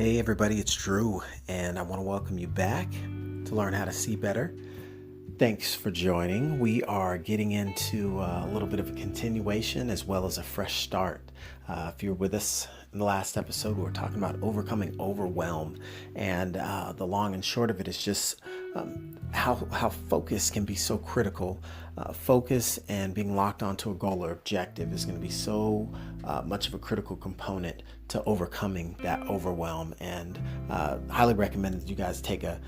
Hey everybody, it's Drew, and I want to welcome you back to learn how to see better. Thanks for joining. We are getting into a little bit of a continuation as well as a fresh start. If you're with us in the last episode, we were talking about overcoming overwhelm, and the long and short of it is just how focus can be so critical. Focus and being locked onto a goal or objective is going to be so much of a critical component to overcoming that overwhelm. And highly recommend that you guys take a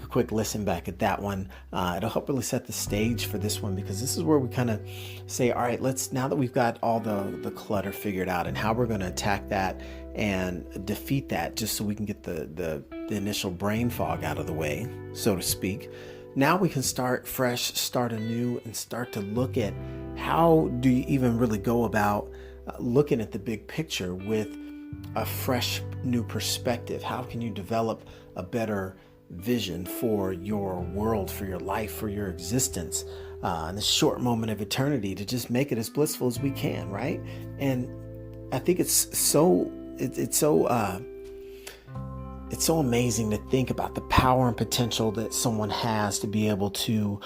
quick listen back at that one. It'll help really set the stage for this one, because this is where we kind of say, all right, now that we've got all the clutter figured out and how we're going to attack that and defeat that, just so we can get the initial brain fog out of the way, so to speak. Now we can start fresh, start anew, and start to look at how do you even really go about looking at the big picture with a fresh new perspective. How can you develop a better vision for your world, for your life, for your existence, in this short moment of eternity, to just make it as blissful as we can, right? And I think it's so amazing to think about the power and potential that someone has to be able to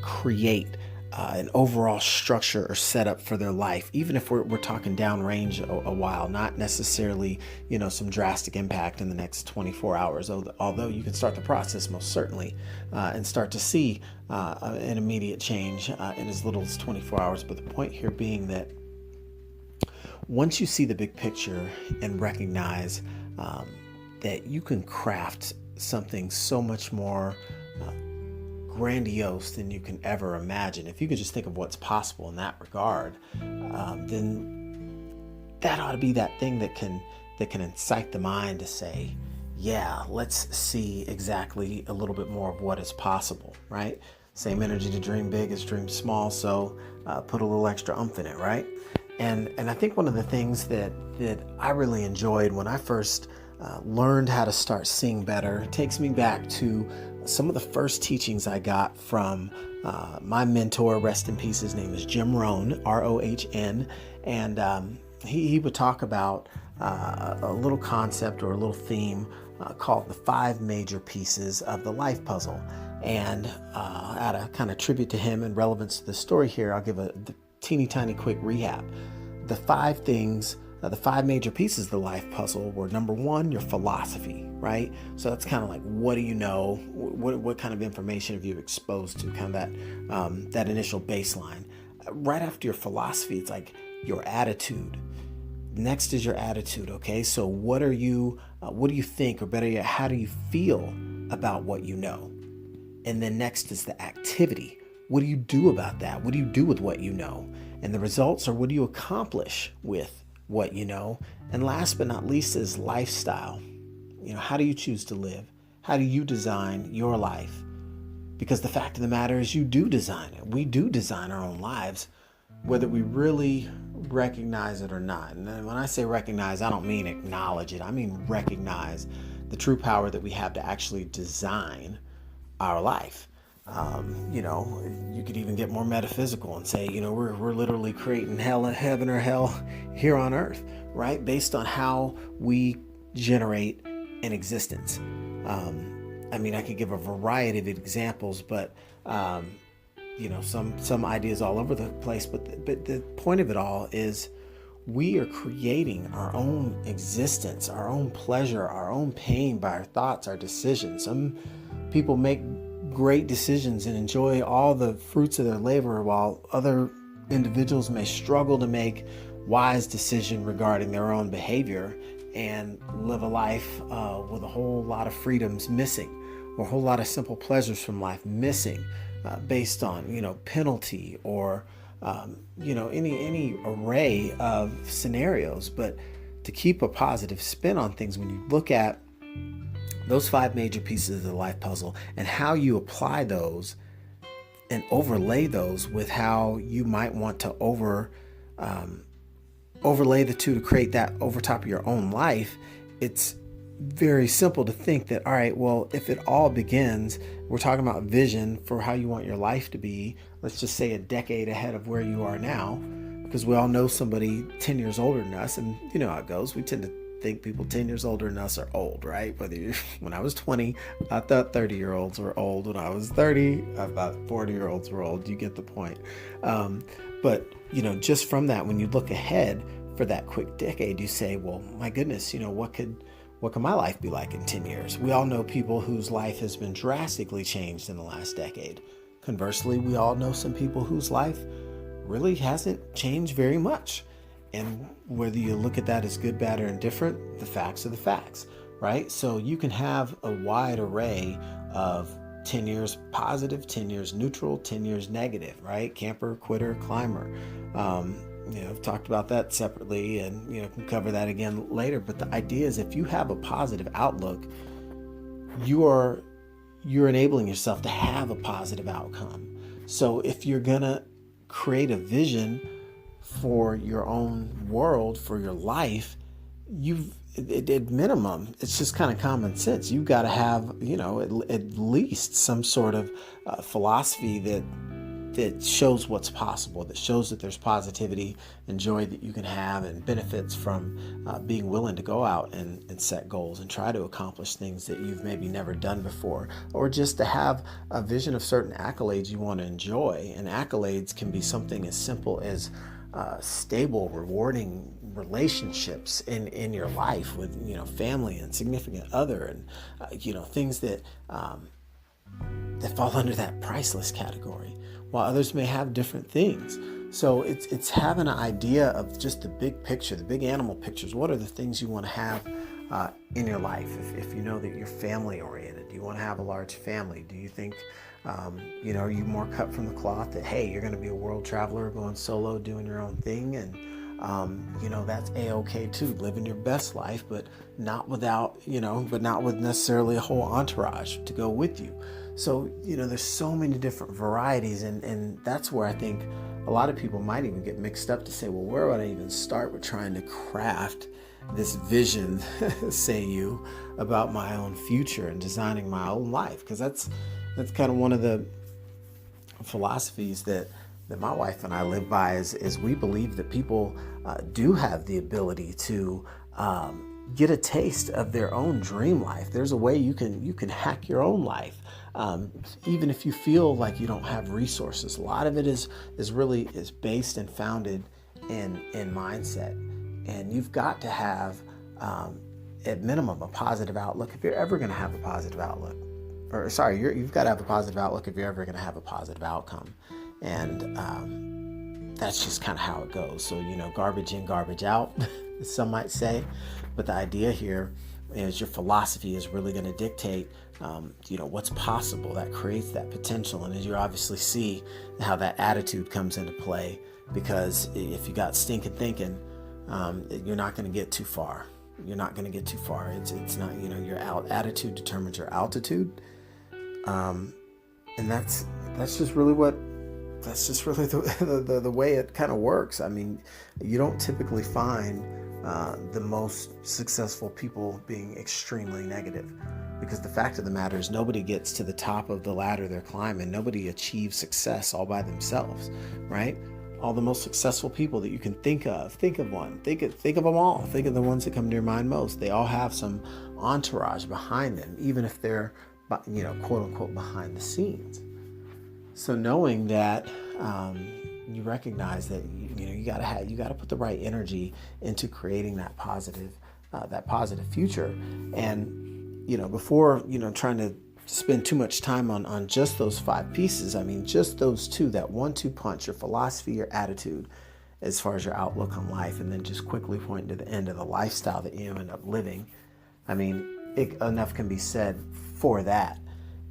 create an overall structure or setup for their life, even if we're talking downrange a while, not necessarily, some drastic impact in the next 24 hours, although you can start the process most certainly and start to see an immediate change in as little as 24 hours. But the point here being that once you see the big picture and recognize that you can craft something so much more grandiose than you can ever imagine. If you could just think of what's possible in that regard, then that ought to be that thing that can incite the mind to say, yeah, let's see exactly a little bit more of what is possible, right? Same energy to dream big as dream small, so put a little extra oomph in it, right? And I think one of the things that I really enjoyed when I first learned how to start seeing better takes me back to some of the first teachings I got from my mentor, rest in peace. His name is Jim Rohn, R-O-H-N. And he would talk about a little concept or a little theme called the 5 major pieces of the life puzzle. And out of kind of tribute to him and relevance to the story here, I'll give a teeny tiny quick recap. The 5 things, the 5 major pieces of the life puzzle were: number 1, your philosophy, right? So that's kind of like, what do you know? What kind of information have you exposed to? Kind of that initial baseline. Right after your philosophy, it's like your attitude. Next is your attitude. Okay, so what do you think, or better yet, how do you feel about what you know? And then next is the activity. What do you do about that? What do you do with what you know? And the results are, what do you accomplish with what you know? And last but not least is lifestyle. How do you choose to live? How do you design your life? Because the fact of the matter is, you do design it. We do design our own lives, whether we really recognize it or not. And when I say recognize, I don't mean acknowledge it. I mean recognize the true power that we have to actually design our life. You could even get more metaphysical and say, we're literally creating heaven or hell here on earth, right? Based on how we generate an existence. I could give a variety of examples, but, some ideas all over the place. But the point of it all is, we are creating our own existence, our own pleasure, our own pain by our thoughts, our decisions. Some people make great decisions and enjoy all the fruits of their labor, while other individuals may struggle to make wise decisions regarding their own behavior and live a life with a whole lot of freedoms missing, or a whole lot of simple pleasures from life missing, based on penalty or any array of scenarios. But to keep a positive spin on things, when you look at those 5 major pieces of the life puzzle and how you apply those and overlay those with how you might want to overlay the two to create that over top of your own life, it's very simple to think that, all right, well, if it all begins, we're talking about vision for how you want your life to be, let's just say a decade ahead of where you are now, because we all know somebody 10 years older than us, and you know how it goes. We tend to think people 10 years older than us are old, right? When I was 20, I thought 30-year-olds were old. When I was 30, I thought 40-year-olds were old. You get the point. But, just from that, when you look ahead for that quick decade, you say, well, my goodness, what could my life be like in 10 years? We all know people whose life has been drastically changed in the last decade. Conversely, we all know some people whose life really hasn't changed very much. And whether you look at that as good, bad, or indifferent, the facts are the facts, right? So you can have a wide array of 10 years positive, 10 years neutral, 10 years negative, right? Camper, quitter, climber. I've talked about that separately and, can cover that again later. But the idea is if you have a positive outlook, you're enabling yourself to have a positive outcome. So if you're going to create a vision for your own world, for your life, at minimum, it's just kind of common sense. You've got to have, at least some sort of philosophy that shows what's possible, that shows that there's positivity and joy that you can have and benefits from being willing to go out and set goals and try to accomplish things that you've maybe never done before, or just to have a vision of certain accolades you want to enjoy. And accolades can be something as simple as stable, rewarding relationships in your life with, family and significant other and, things that fall under that priceless category, while others may have different things. So it's having an idea of just the big picture, the big animal pictures. What are the things you want to have in your life? If you know that you're family oriented, do you want to have a large family? Do you think, are you more cut from the cloth that, hey, you're going to be a world traveler, going solo, doing your own thing? And, that's A-okay too, living your best life, but not without, but not with necessarily a whole entourage to go with you. So, there's so many different varieties. And that's where I think a lot of people might even get mixed up to say, well, where would I even start with trying to craft this vision, say you, about my own future and designing my own life? Because that's kind of one of the philosophies that my wife and I live by is we believe that people do have the ability to get a taste of their own dream life. There's a way you can hack your own life, even if you feel like you don't have resources. A lot of it is based and founded in mindset, and you've got to have at minimum a positive outlook if you're ever going to have a positive outlook. You've got to have a positive outlook if you're ever going to have a positive outcome. And that's just kind of how it goes. So, garbage in, garbage out, some might say. But the idea here is your philosophy is really going to dictate, what's possible. That creates that potential. And as you obviously see how that attitude comes into play, because if you got stinking thinking, you're not going to get too far. You're not going to get too far. It's not, your attitude determines your altitude. And that's just really the way it kind of works. I mean, you don't typically find the most successful people being extremely negative, because the fact of the matter is nobody gets to the top of the ladder they're climbing. Nobody achieves success all by themselves, right? All the most successful people that you can think of one. Think of them all. Think of the ones that come to your mind most. They all have some entourage behind them, even if they're, quote unquote, behind the scenes. So knowing that, you recognize that you got to put the right energy into creating that positive future, and before trying to spend too much time on just those 5 pieces. I mean, just those 2, that 1-2 punch, your philosophy, your attitude, as far as your outlook on life, and then just quickly pointing to the end of the lifestyle that you end up living. I mean, enough can be said for that.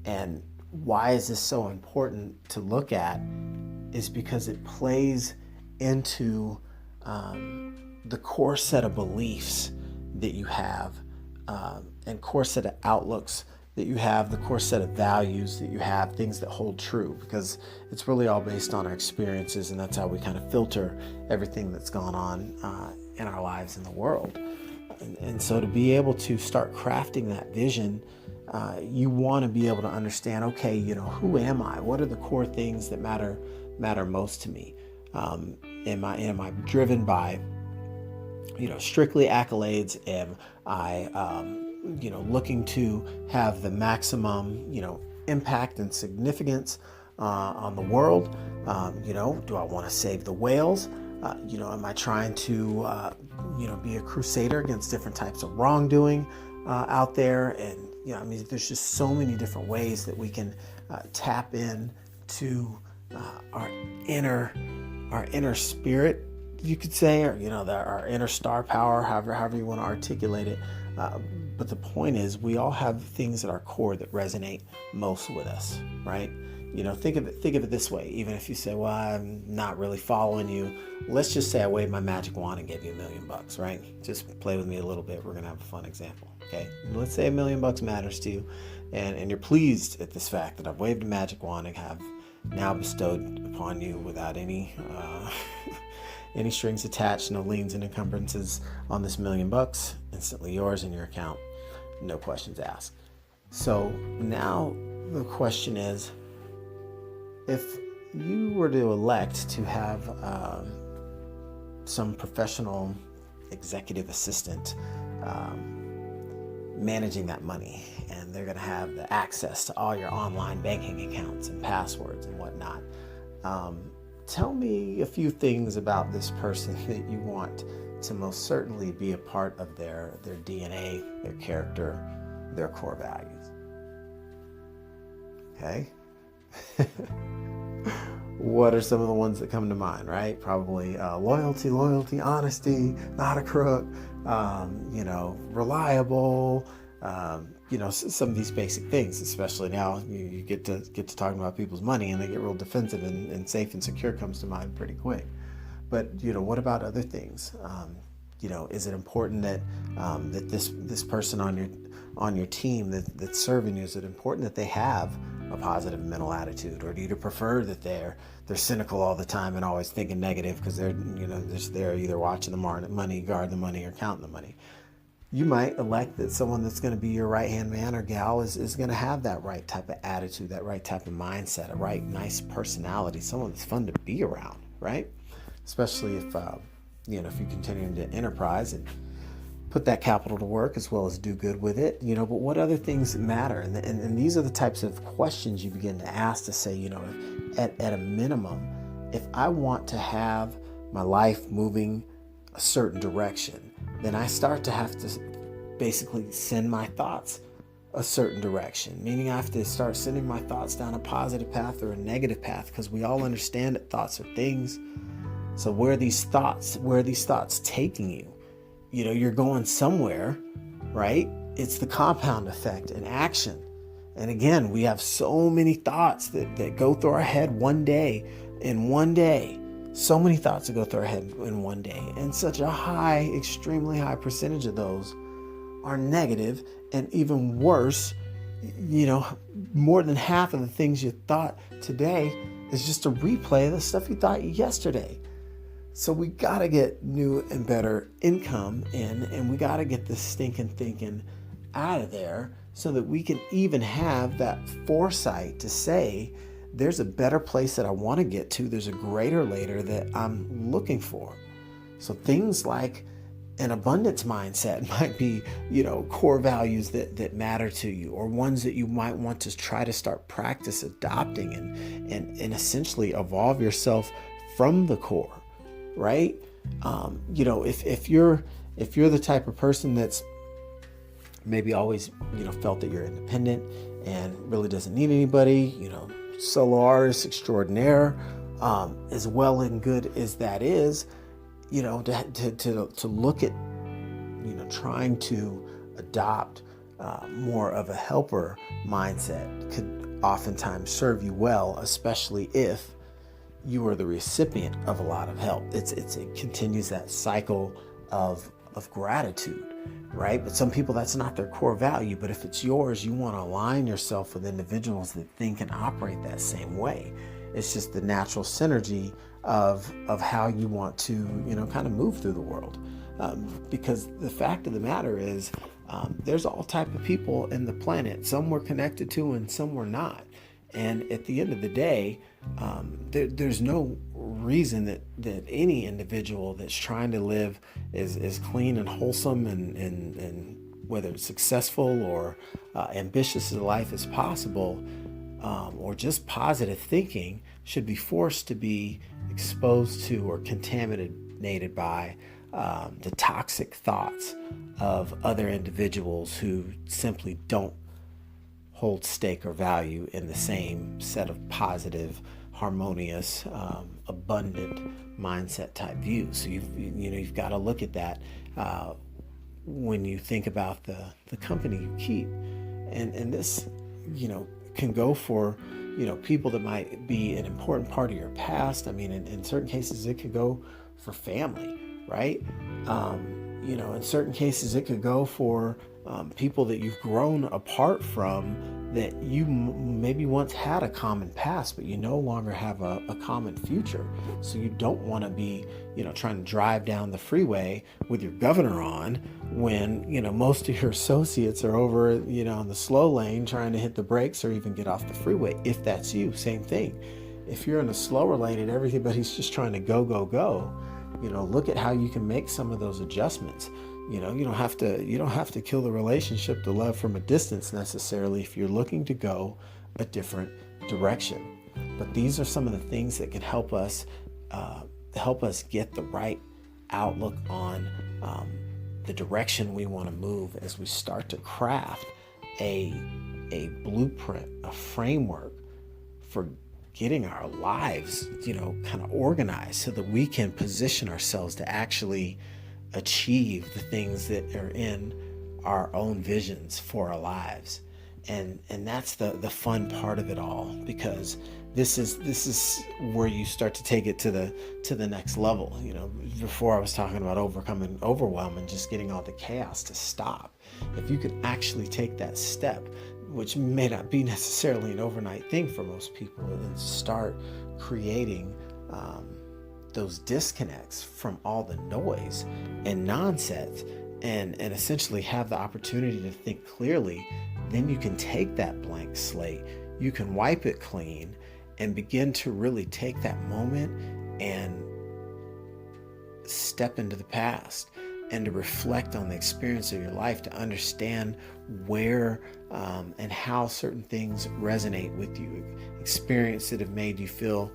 And why is this so important to look at is because it plays into the core set of beliefs that you have, and core set of outlooks that you have, the core set of values that you have, things that hold true, because it's really all based on our experiences, and that's how we kind of filter everything that's gone on in our lives in the world. And so to be able to start crafting that vision, you want to be able to understand, okay, who am I? What are the core things that matter most to me? Am I driven by strictly accolades? Am I, looking to have the maximum, impact and significance on the world? Do I want to save the whales? Am I trying to, be a crusader against different types of wrongdoing out there? And, there's just so many different ways that we can tap in to our inner spirit, you could say, or our inner star power, however you want to articulate it. But the point is, we all have things at our core that resonate most with us, right? Think of it this way. Even if you say, well, I'm not really following you. Let's just say I waved my magic wand and gave you $1 million, right? Just play with me a little bit. We're going to have a fun example. Okay. Let's say $1 million matters to you, and you're pleased at this fact that I've waved a magic wand and have now bestowed upon you without any strings attached, no liens and encumbrances on this $1 million, instantly yours in your account, no questions asked. So now the question is, if you were to elect to have some professional executive assistant managing that money, and they're going to have the access to all your online banking accounts and passwords and whatnot, tell me a few things about this person that you want to most certainly be a part of their DNA, their character, their core values. Okay? What are some of the ones that come to mind, right? Probably loyalty, honesty, not a crook, reliable, some of these basic things, especially now you get to talking about people's money and they get real defensive, and safe and secure comes to mind pretty quick. But, what about other things? Is it important that that this person on your team that's serving you, is it important that they have a positive mental attitude, or do you prefer that they're cynical all the time and always thinking negative because they're either watching the money, guard the money, or counting the money? You might elect that someone that's going to be your right-hand man or gal is going to have that right type of attitude, that right type of mindset, a right nice personality, someone that's fun to be around, right? Especially if if you continue to enterprise and put that capital to work as well as do good with it, but what other things matter? And these are the types of questions you begin to ask to say, at a minimum, if I want to have my life moving a certain direction, then I start to have to basically send my thoughts a certain direction, meaning I have to start sending my thoughts down a positive path or a negative path, because we all understand that thoughts are things. So where are these thoughts taking you? You're going somewhere, right? It's the compound effect in action. And again, we have so many thoughts that go through our head in one day. So many thoughts that go through our head in one day. And such a extremely high percentage of those are negative, and even worse, more than half of the things you thought today is just a replay of the stuff you thought yesterday. So we got to get new and better income in, and we got to get this stinking thinking out of there so that we can even have that foresight to say, there's a better place that I want to get to. There's a greater later that I'm looking for. So things like an abundance mindset might be, core values that matter to you, or ones that you might want to try to start practice adopting and essentially evolve yourself from the core. Right? If you're the type of person that's maybe always, felt that you're independent and really doesn't need anybody, solo artist extraordinaire, as well and good as that is, to look at, trying to adopt more of a helper mindset could oftentimes serve you well, especially if you are the recipient of a lot of help. It continues that cycle of gratitude, right? But some people, that's not their core value. But if it's yours, you want to align yourself with individuals that think and operate that same way. It's just the natural synergy of how you want to, kind of move through the world. Because the fact of the matter is, there's all type of people in the planet. Some we're connected to and some we're not. And at the end of the day, there's no reason that any individual that's trying to live is clean and wholesome and whether it's successful or ambitious as a life as possible, or just positive thinking, should be forced to be exposed to or contaminated by the toxic thoughts of other individuals who simply don't hold stake or value in the same set of positive, harmonious, abundant mindset type views. So you've got to look at that when you think about the company you keep, and this can go for people that might be an important part of your past. I mean, in certain cases it could go for family, right? In certain cases it could go for people that you've grown apart from, that you maybe once had a common past, but you no longer have a common future. So you don't want to be, trying to drive down the freeway with your governor on when, most of your associates are over, on the slow lane trying to hit the brakes or even get off the freeway. If that's you, same thing. If you're in a slower lane and everybody's just trying to go, look at how you can make some of those adjustments. You don't have to kill the relationship to love from a distance necessarily if you're looking to go a different direction. But these are some of the things that can help us get the right outlook on the direction we want to move as we start to craft a blueprint, a framework for getting our lives, kind of organized so that we can position ourselves to actually achieve the things that are in our own visions for our lives. And that's the fun part of it all, because this is where you start to take it to the next level. Before I was talking about overcoming overwhelm and just getting all the chaos to stop. If you could actually take that step, which may not be necessarily an overnight thing for most people, and start creating those disconnects from all the noise and nonsense, and essentially have the opportunity to think clearly, then you can take that blank slate, you can wipe it clean, and begin to really take that moment and step into the past and to reflect on the experience of your life, to understand where and how certain things resonate with you, experiences that have made you feel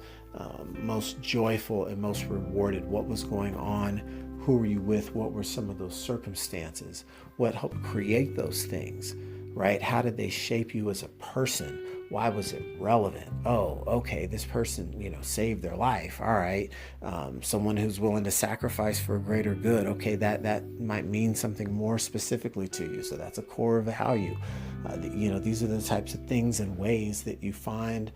most joyful and most rewarded. What was going on? Who were you with? What were some of those circumstances? What helped create those things, right? How did they shape you as a person? Why was it relevant? Oh, okay, this person, saved their life. All right. Someone who's willing to sacrifice for a greater good. Okay, that might mean something more specifically to you. So that's a core value. These are the types of things and ways that you find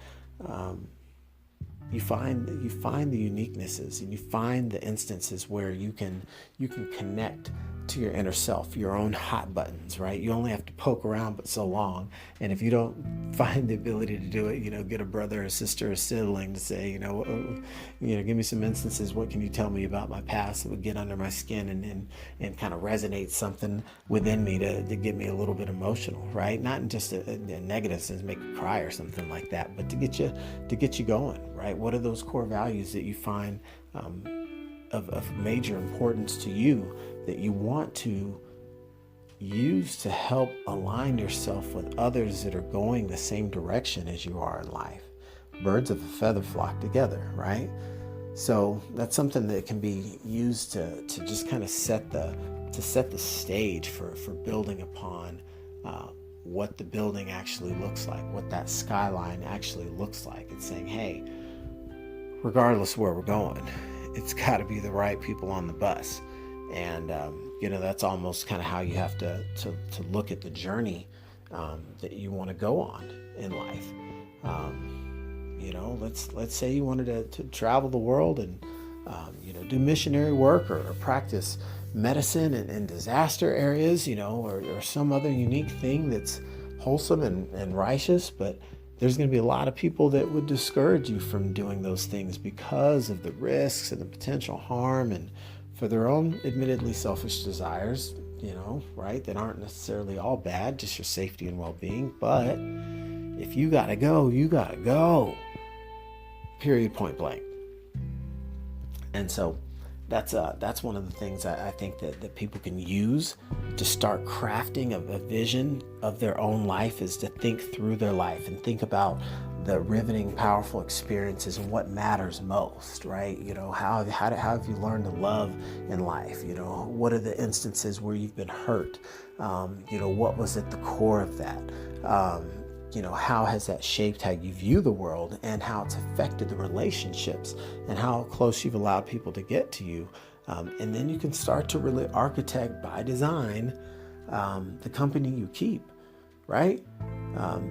you find the uniquenesses, and you find the instances where you can connect to your inner self, your own hot buttons, right? You only have to poke around but so long. And if you don't find the ability to do it, get a brother, a sister, a sibling to say, give me some instances. What can you tell me about my past that would get under my skin and kind of resonate something within me to get me a little bit emotional, right? Not in just a negative sense, make you cry or something like that, but to get you going, right? What are those core values that you find of major importance to you, that you want to use to help align yourself with others that are going the same direction as you are in life? Birds of a feather flock together, right? So that's something that can be used to just kind of set the stage for building upon what the building actually looks like, what that skyline actually looks like. It's saying, hey, regardless of where we're going, it's got to be the right people on the bus. And that's almost kind of how you have to look at the journey that you want to go on in life. Let's say you wanted to travel the world and do missionary work or practice medicine in disaster areas, or some other unique thing that's wholesome and righteous. But there's going to be a lot of people that would discourage you from doing those things because of the risks and the potential harm, and for their own admittedly selfish desires, right? That aren't necessarily all bad, just your safety and well-being. But if you gotta go, you gotta go. Period, point blank. And so that's one of the things I think that people can use to start crafting a vision of their own life, is to think through their life and think about the riveting, powerful experiences and what matters most, right? How have you learned to love in life? What are the instances where you've been hurt? What was at the core of that? How has that shaped how you view the world, and how it's affected the relationships, and how close you've allowed people to get to you. And then you can start to really architect by design the company you keep, right?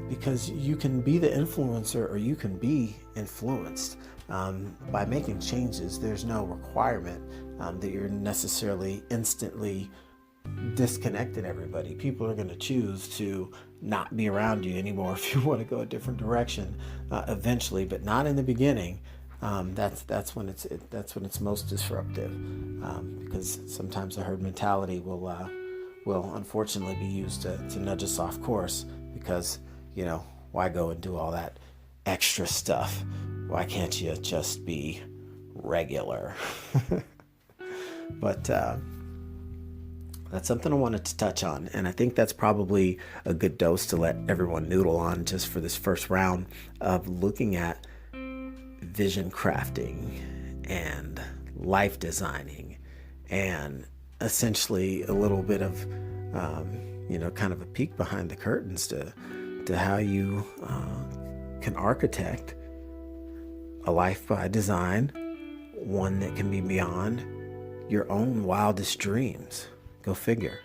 Because you can be the influencer, or you can be influenced. By making changes, there's no requirement that you're necessarily instantly disconnected everybody. People are going to choose to not be around you anymore if you want to go a different direction eventually, but not in the beginning. That's when it's most disruptive, because sometimes the herd mentality will unfortunately be used to nudge us off course, because why go and do all that extra stuff? Why can't you just be regular? But that's something I wanted to touch on, and I think that's probably a good dose to let everyone noodle on just for this first round of looking at vision crafting and life designing, and essentially a little bit of kind of a peek behind the curtains to how you can architect a life by design, one that can be beyond your own wildest dreams. Go figure.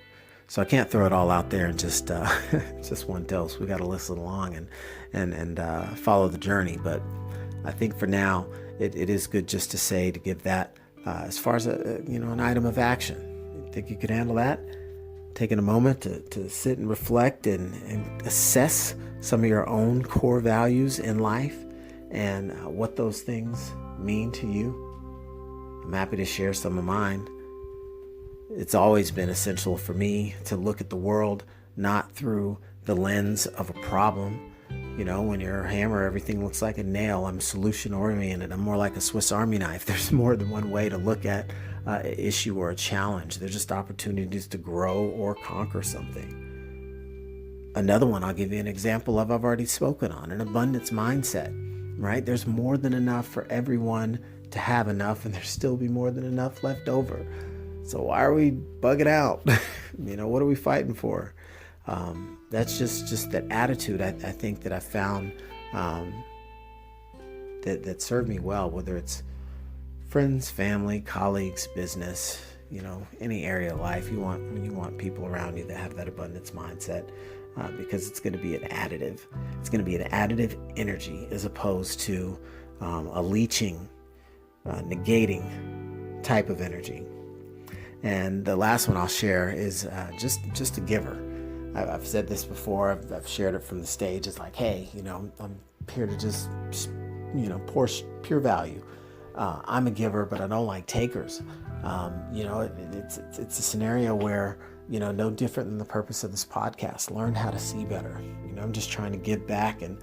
So I can't throw it all out there in just just one dose. We got to listen along and follow the journey. But I think for now, it is good just to give that as far as an item of action. You think you could handle that? Taking a moment to sit and reflect and assess some of your own core values in life and what those things mean to you. I'm happy to share some of mine. It's always been essential for me to look at the world not through the lens of a problem. When you're a hammer, everything looks like a nail. I'm solution oriented. I'm more like a Swiss Army knife. There's more than one way to look at an issue or a challenge. They're just opportunities to grow or conquer something. Another one I'll give you an example of, I've already spoken on, an abundance mindset, right? There's more than enough for everyone to have enough, and there'll still be more than enough left over. So why are we bugging out? What are we fighting for? That's just that attitude I think that I found that served me well, whether it's friends, family, colleagues, business, any area of life. You want people around you that have that abundance mindset, because it's going to be an additive. It's going to be an additive energy as opposed to a leaching, negating type of energy. And the last one I'll share is just a giver. I've said this before. I've shared it from the stage. It's like, hey, I'm here to just, pour pure value. I'm a giver, but I don't like takers. It's a scenario where, no different than the purpose of this podcast. Learn how to see better. I'm just trying to give back and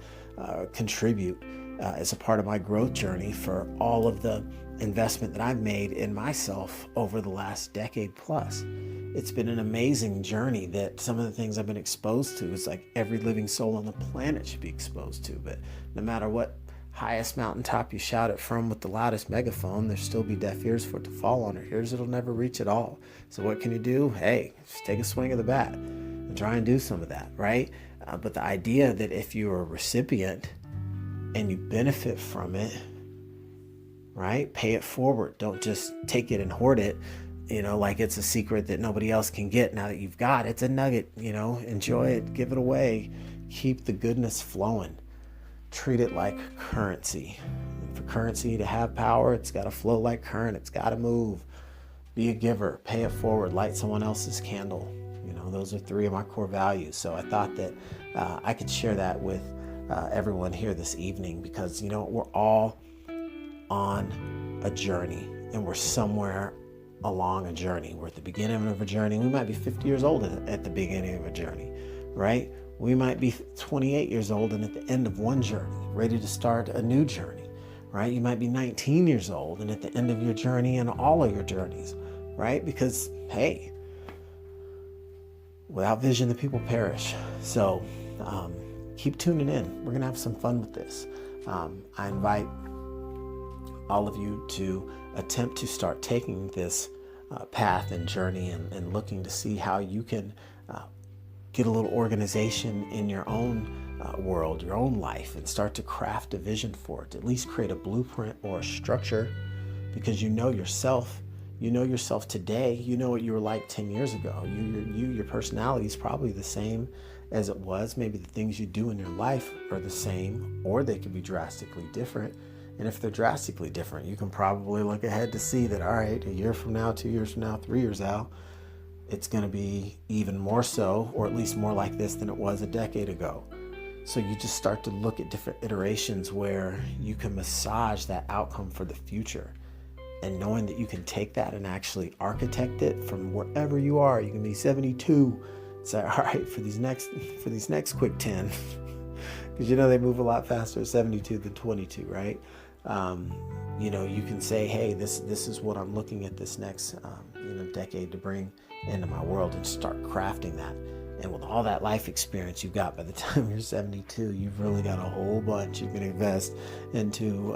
contribute as a part of my growth journey for all of the investment that I've made in myself over the last decade plus. It's been an amazing journey that some of the things I've been exposed to is like every living soul on the planet should be exposed to. But no matter what highest mountaintop you shout it from with the loudest megaphone, there'll still be deaf ears for it to fall on, or ears it'll never reach at all. So what can you do? Hey, just take a swing of the bat and try and do some of that, right? But the idea that if you're a recipient and you benefit from it, right? Pay it forward. Don't just take it and hoard it, like it's a secret that nobody else can get now that you've got it. It's a nugget, enjoy it, give it away, keep the goodness flowing. Treat it like currency. And for currency to have power, it's got to flow like current. It's got to move. Be a giver, pay it forward, light someone else's candle. Those are 3 of my core values. So I thought that I could share that with everyone here this evening, because, we're all on a journey, and we're somewhere along a journey. We're at the beginning of a journey. We might be 50 years old at the beginning of a journey, right? We might be 28 years old and at the end of one journey, ready to start a new journey, right? You might be 19 years old and at the end of your journey and all of your journeys, right? Because, hey, without vision, the people perish. So keep tuning in. We're going to have some fun with this. I invite all of you to attempt to start taking this path and journey and looking to see how you can get a little organization in your own world, your own life, and start to craft a vision for it. At least create a blueprint or a structure, because you know yourself. You know yourself today. You know what you were like 10 years ago. Your personality is probably the same as it was. Maybe the things you do in your life are the same, or they could be drastically different. And if they're drastically different, you can probably look ahead to see that, all right, a year from now, 2 years from now, 3 years out, it's going to be even more so, or at least more like this than it was a decade ago. So you just start to look at different iterations where you can massage that outcome for the future. And knowing that you can take that and actually architect it from wherever you are. You can be 72. Say, all right, for these next quick 10, because you know they move a lot faster at 72 than 22, right? You can say, hey, this is what I'm looking at this next decade to bring into my world, and start crafting that. And with all that life experience you've got by the time you're 72, you've really got a whole bunch you can invest into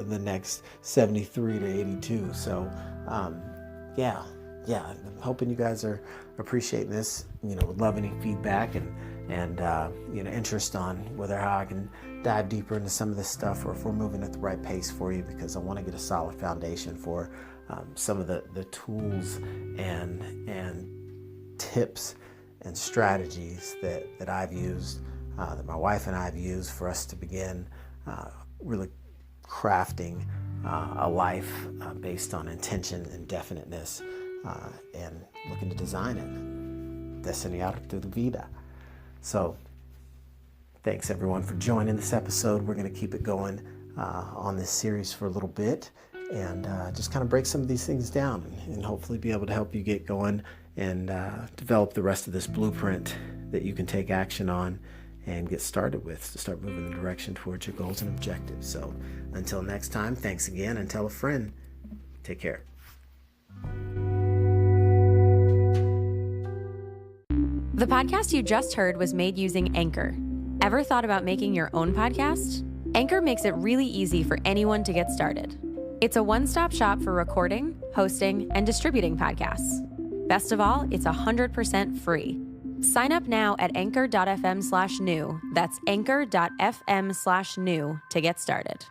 the next 73 to 82. So, I'm hoping you guys are appreciating this. Would love any feedback and interest on how I can dive deeper into some of this stuff, or if we're moving at the right pace for you, because I want to get a solid foundation for some of the tools and tips and strategies that I've used, that my wife and I have used for us to begin really crafting a life based on intention and definiteness, and looking to design it. Diseñar tu vida. So thanks everyone for joining this episode. We're going to keep it going on this series for a little bit, and just kind of break some of these things down, and hopefully be able to help you get going and develop the rest of this blueprint that you can take action on and get started with to start moving in the direction towards your goals and objectives. So until next time, thanks again, and tell a friend. Take care. The podcast you just heard was made using Anchor. Ever thought about making your own podcast? Anchor makes it really easy for anyone to get started. It's a one-stop shop for recording, hosting, and distributing podcasts. Best of all, it's 100% free. Sign up now at anchor.fm/new. That's anchor.fm/new to get started.